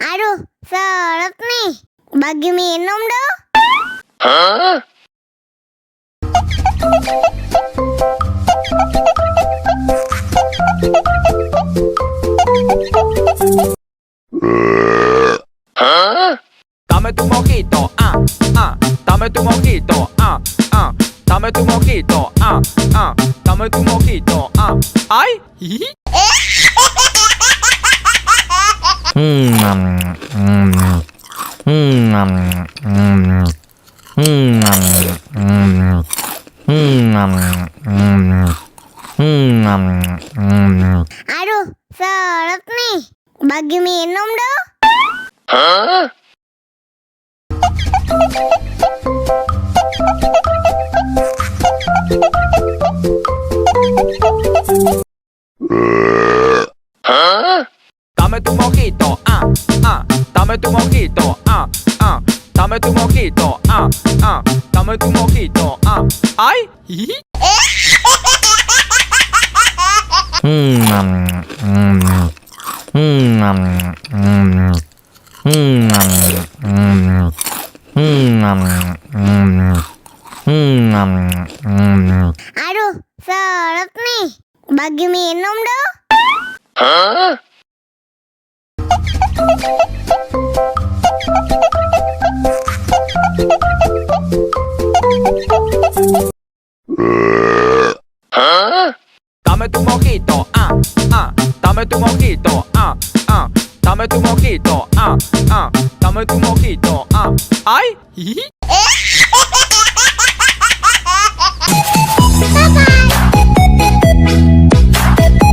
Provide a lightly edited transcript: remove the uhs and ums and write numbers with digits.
Aduh, seret nih. Bagi minum dong. Dame tu mojito, dame tu mojito, dame tu mojito, dame tu mojito, ay, Aduh, seret nih. Bagi minum dong. dame tu mojito, dame tu mojito, dame tu mojito, dame tu mojito, ay, Aduh, seret nih. Bagi minum dong. dame tu mojito, dame tu mojito, dame tu mojito, dame tu mojito, ay,